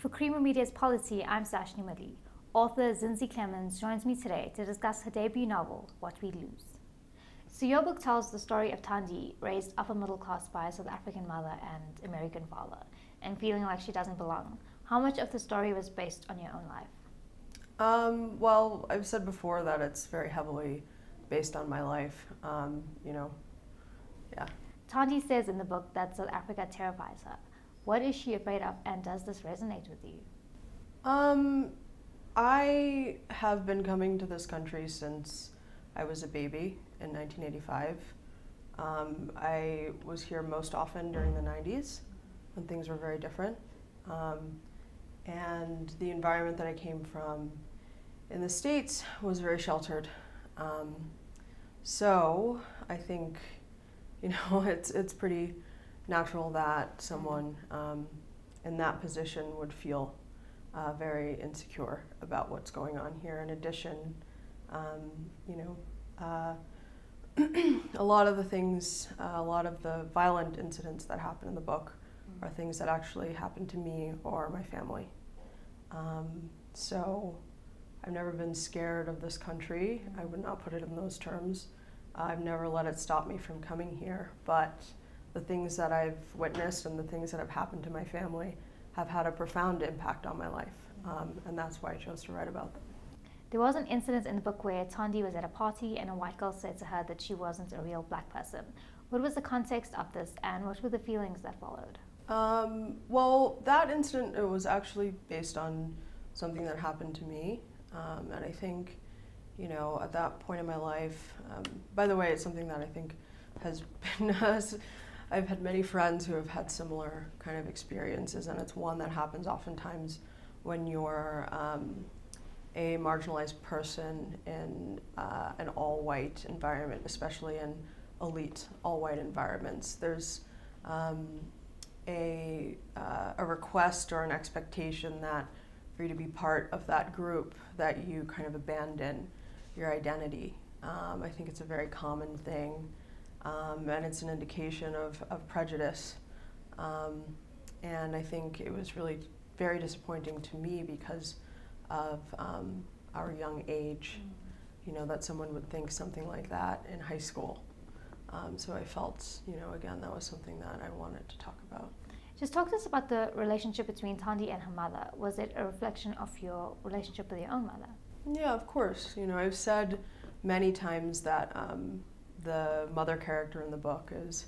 For Creamer Media's Policy, I'm Sashni Mali. Author Zinzi Clemmons joins me today to discuss her debut novel, What We Lose. So your book tells the story of Thandi, raised upper middle class by a South African mother and American father, and feeling like she doesn't belong. How much of the story was based on your own life? Well, I've said before that it's very heavily based on my life, yeah. Thandi says in the book that South Africa terrifies her. What is she afraid of, and does this resonate with you? I have been coming to this country since I was a baby in 1985. I was here most often during the 90s when things were very different. And the environment that I came from in the States was very sheltered. So I think, it's pretty natural that someone in that position would feel very insecure about what's going on here. In addition, a lot of the things, a lot of the violent incidents that happen in the book are things that actually happened to me or my family. So I've never been scared of this country. I would not put it in those terms. I've never let it stop me from coming here, but the things that I've witnessed and the things that have happened to my family have had a profound impact on my life, and that's why I chose to write about them. There was an incident in the book where Thandi was at a party and a white girl said to her that she wasn't a real black person. What was the context of this, and what were the feelings that followed? Well, that incident, it was actually based on something that happened to me, and I think, at that point in my life, by the way, it's something that I think has been, I've had many friends who have had similar kind of experiences, and it's one that happens oftentimes when you're a marginalized person in an all-white environment, especially in elite all-white environments. There's a request or an expectation that for you to be part of that group, that you kind of abandon your identity. I think it's a very common thing, and it's an indication of prejudice. And I think it was really very disappointing to me because of our young age, that someone would think something like that in high school. So I felt, again, that was something that I wanted to talk about. Just talk to us about the relationship between Tandy and her mother. Was it a reflection of your relationship with your own mother? Yeah, of course. I've said many times that the mother character in the book is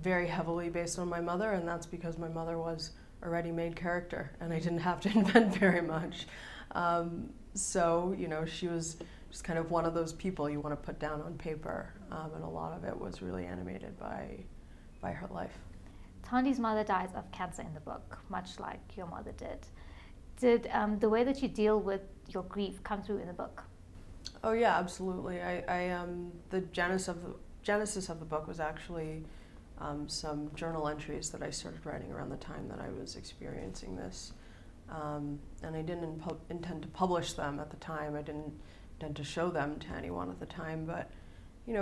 very heavily based on my mother, and that's because my mother was a ready-made character and I didn't have to invent very much. So, she was just kind of one of those people you want to put down on paper, and a lot of it was really animated by her life. Tandi's mother dies of cancer in the book, much like your mother did. Did the way that you deal with your grief come through in the book? Oh yeah, absolutely. The genesis of the book was actually some journal entries that I started writing around the time that I was experiencing this. And I didn't intend to publish them at the time. I didn't intend to show them to anyone at the time. But,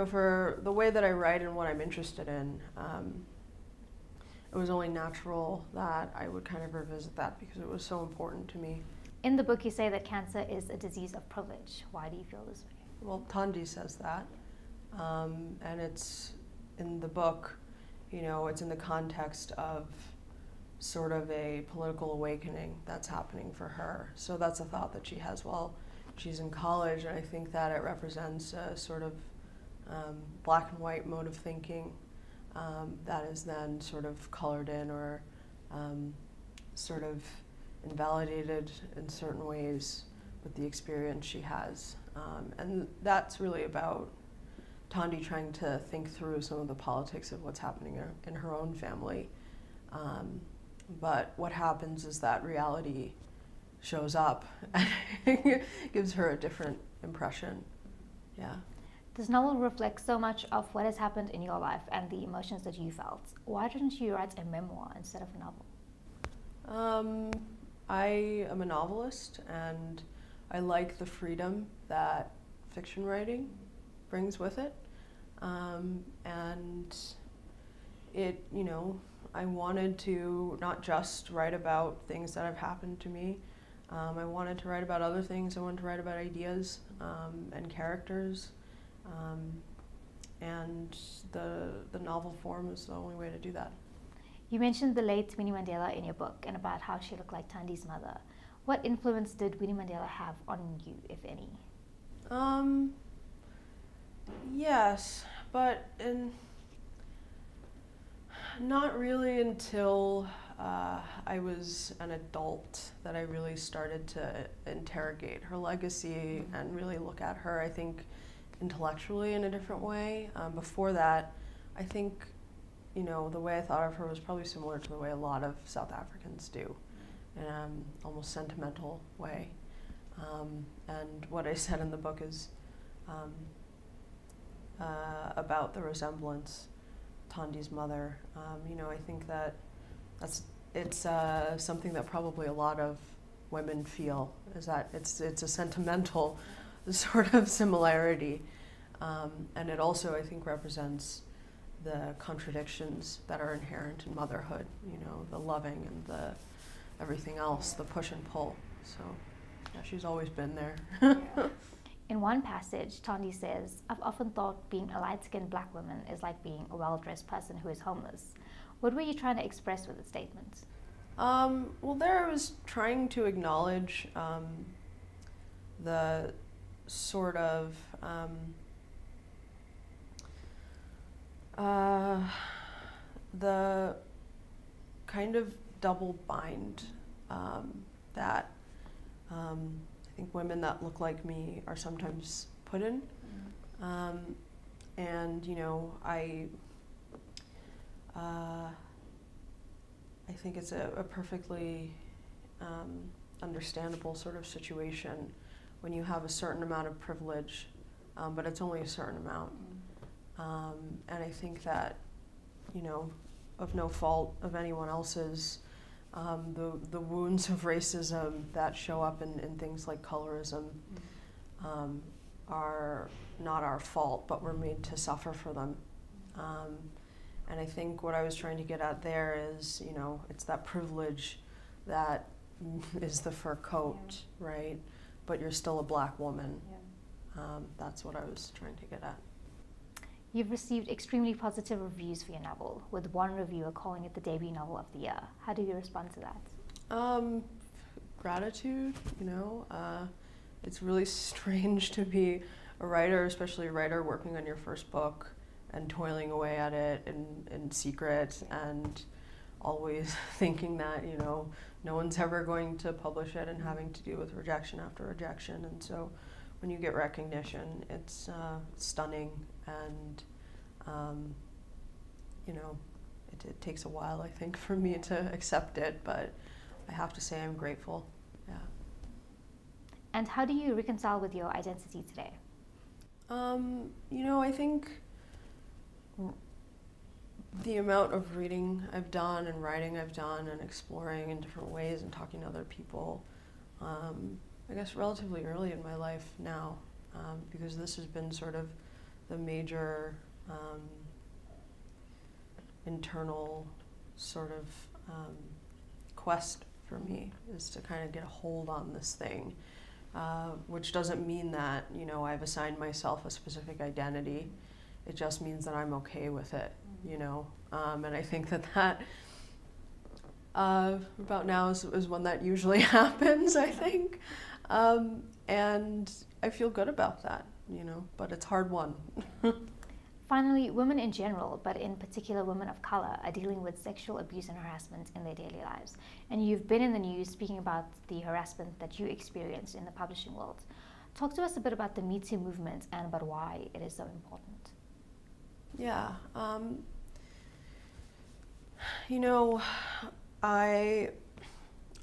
for the way that I write and what I'm interested in, it was only natural that I would kind of revisit that because it was so important to me. In the book, you say that cancer is a disease of privilege. Why do you feel this way? Well, Thandi says that, and it's in the book, it's in the context of sort of a political awakening that's happening for her. So that's a thought that she has while she's in college, and I think that it represents a sort of black and white mode of thinking that is then sort of colored in or sort of invalidated in certain ways with the experience she has. And that's really about Thandi trying to think through some of the politics of what's happening in her own family. But what happens is that reality shows up and gives her a different impression. Yeah. This novel reflects so much of what has happened in your life and the emotions that you felt. Why didn't you write a memoir instead of a novel? I am a novelist, and I like the freedom that fiction writing brings with it. And it, I wanted to not just write about things that have happened to me. I wanted to write about other things. I wanted to write about ideas and characters. And the novel form is the only way to do that. You mentioned the late Winnie Mandela in your book and about how she looked like Thandi's mother. What influence did Winnie Mandela have on you, if any? Yes, but not really until I was an adult that I really started to interrogate her legacy and really look at her, I think, intellectually in a different way. Before that, I think, you know, the way I thought of her was probably similar to the way a lot of South Africans do, in an almost sentimental way. And what I said in the book is about the resemblance, Thandi's mother. You know, I think that it's something that probably a lot of women feel, is that it's a sentimental sort of similarity. And it also, I think, represents the contradictions that are inherent in motherhood, you know, the loving and the everything else, the push and pull. So, yeah, she's always been there. Yeah. In one passage, Thandi says, "I've often thought being a light-skinned black woman is like being a well-dressed person who is homeless." What were you trying to express with the statement? Well, there I was trying to acknowledge the sort of the kind of double bind that I think women that look like me are sometimes put in. And, you know, I think it's a perfectly understandable sort of situation when you have a certain amount of privilege, but it's only a certain amount. And I think that, you know, of no fault of anyone else's, the wounds of racism that show up in things like colorism are not our fault, but we're made to suffer for them. And I think what I was trying to get at there is, you know, it's that privilege that is the fur coat, right? But you're still a black woman. That's what I was trying to get at. You've received extremely positive reviews for your novel, with one reviewer calling it the debut novel of the year. How do you respond to that? Gratitude, you know. It's really strange to be a writer, especially a writer working on your first book and toiling away at it in secret and always thinking that, you know, no one's ever going to publish it and having to deal with rejection after rejection. And so when you get recognition, it's stunning, and you know, it takes a while, I think, for me to accept it, but I have to say I'm grateful. Yeah. And how do you reconcile with your identity today? You know, I think the amount of reading I've done and writing I've done and exploring in different ways and talking to other people, I guess relatively early in my life now, because this has been sort of the major internal sort of quest for me, is to kind of get a hold on this thing, which doesn't mean that, you know, I've assigned myself a specific identity. It just means that I'm okay with it, you know, and I think that about now is when that usually happens, I think, and I feel good about that, you know, but it's hard won. Finally, women in general, but in particular women of color, are dealing with sexual abuse and harassment in their daily lives. And you've been in the news speaking about the harassment that you experienced in the publishing world. Talk to us a bit about the Me Too movement and about why it is so important. Yeah, you know,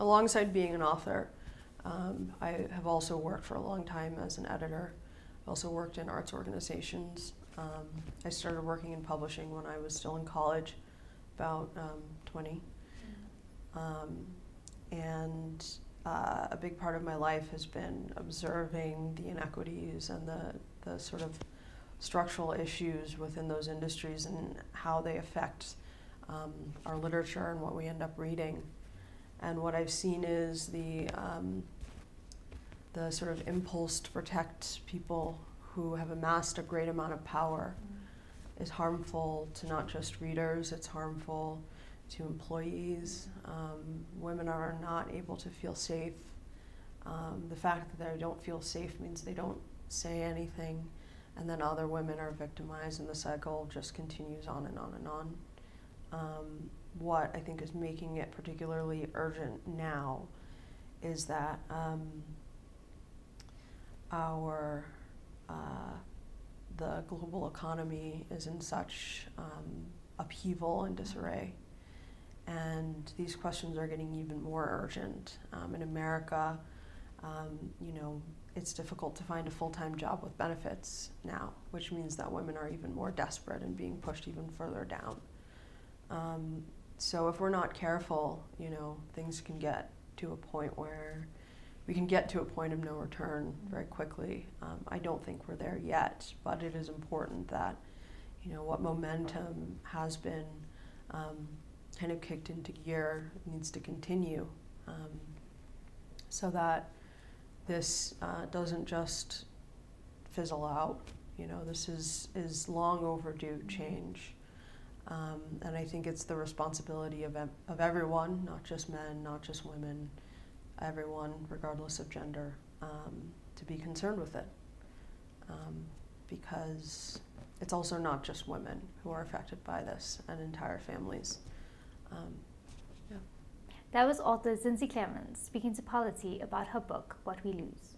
alongside being an author, I have also worked for a long time as an editor. I also worked in arts organizations. I started working in publishing when I was still in college, about 20. And a big part of my life has been observing the inequities and the sort of structural issues within those industries and how they affect our literature and what we end up reading. And what I've seen is the sort of impulse to protect people who have amassed a great amount of power is harmful to not just readers, it's harmful to employees. Women are not able to feel safe. The fact that they don't feel safe means they don't say anything, and then other women are victimized, and the cycle just continues on and on and on. What I think is making it particularly urgent now is that the global economy is in such upheaval and disarray, and these questions are getting even more urgent. In America, you know, it's difficult to find a full-time job with benefits now, which means that women are even more desperate and being pushed even further down. So if we're not careful, you know, things can get to a point where we can get to a point of no return very quickly. I don't think we're there yet, but it is important that, you know, what momentum has been kind of kicked into gear needs to continue, so that this doesn't just fizzle out. You know, this is long overdue change. And I think it's the responsibility of everyone, not just men, not just women, everyone, regardless of gender, to be concerned with it. Because it's also not just women who are affected by this, and entire families. Yeah. That was author Zinzi Clemmons speaking to Polity about her book, What We Lose.